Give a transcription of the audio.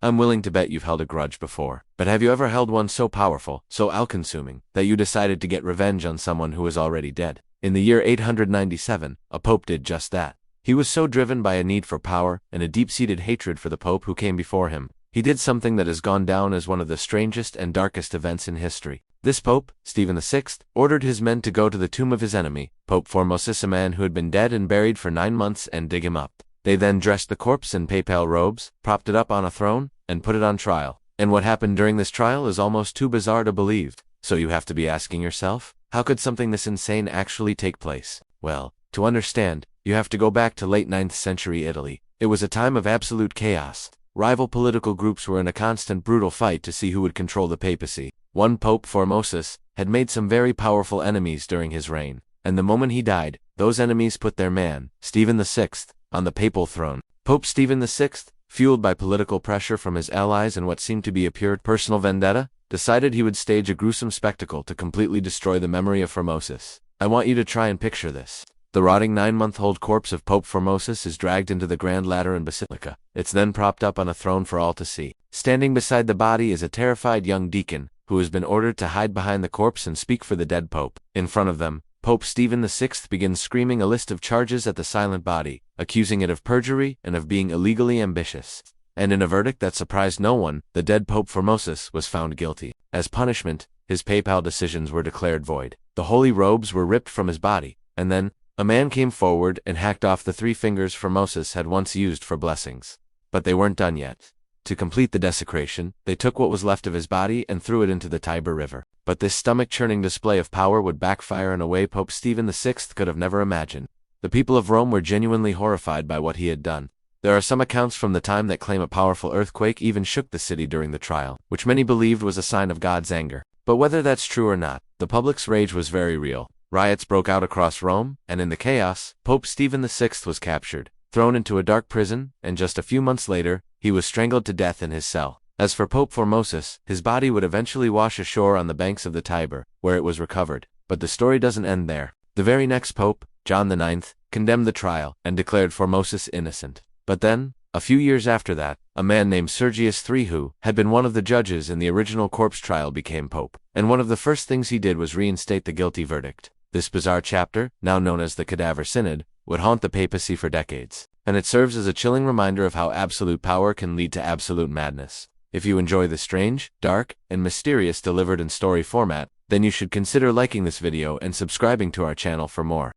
I'm willing to bet you've held a grudge before. But have you ever held one so powerful, so all-consuming, that you decided to get revenge on someone who was already dead? In the year 897, a pope did just that. He was so driven by a need for power and a deep-seated hatred for the pope who came before him. He did something that has gone down as one of the strangest and darkest events in history. This pope, Stephen VI, ordered his men to go to the tomb of his enemy, Pope Formosus, a man who had been dead and buried for 9 months, and dig him up. They then dressed the corpse in papal robes, propped it up on a throne, and put it on trial. And what happened during this trial is almost too bizarre to believe. So you have to be asking yourself, how could something this insane actually take place? Well, to understand, you have to go back to late 9th century Italy. It was a time of absolute chaos. Rival political groups were in a constant brutal fight to see who would control the papacy. One Pope, Formosus, had made some very powerful enemies during his reign, and the moment he died, those enemies put their man, Stephen VI, on the papal throne. Pope Stephen VI, fueled by political pressure from his allies and what seemed to be a pure personal vendetta, decided he would stage a gruesome spectacle to completely destroy the memory of Formosus. I want you to try and picture this. The rotting 9-month-old corpse of Pope Formosus is dragged into the Grand Lateran Basilica. It's then propped up on a throne for all to see. Standing beside the body is a terrified young deacon, who has been ordered to hide behind the corpse and speak for the dead pope. In front of them, Pope Stephen VI begins screaming a list of charges at the silent body, accusing it of perjury and of being illegally ambitious. And in a verdict that surprised no one, the dead Pope Formosus was found guilty. As punishment, his papal decisions were declared void. The holy robes were ripped from his body, and then, a man came forward and hacked off the 3 fingers Formosus had once used for blessings. But they weren't done yet. To complete the desecration, they took what was left of his body and threw it into the Tiber River. But this stomach-churning display of power would backfire in a way Pope Stephen VI could have never imagined. The people of Rome were genuinely horrified by what he had done. There are some accounts from the time that claim a powerful earthquake even shook the city during the trial, which many believed was a sign of God's anger. But whether that's true or not, the public's rage was very real. Riots broke out across Rome, and in the chaos, Pope Stephen VI was captured, thrown into a dark prison, and just a few months later, he was strangled to death in his cell. As for Pope Formosus, his body would eventually wash ashore on the banks of the Tiber, where it was recovered. But the story doesn't end there. The very next pope, John IX, condemned the trial and declared Formosus innocent. But then, a few years after that, a man named Sergius III, who had been one of the judges in the original corpse trial, became pope. And one of the first things he did was reinstate the guilty verdict. This bizarre chapter, now known as the Cadaver Synod, would haunt the papacy for decades. And it serves as a chilling reminder of how absolute power can lead to absolute madness. If you enjoy the strange, dark, and mysterious delivered in story format, then you should consider liking this video and subscribing to our channel for more.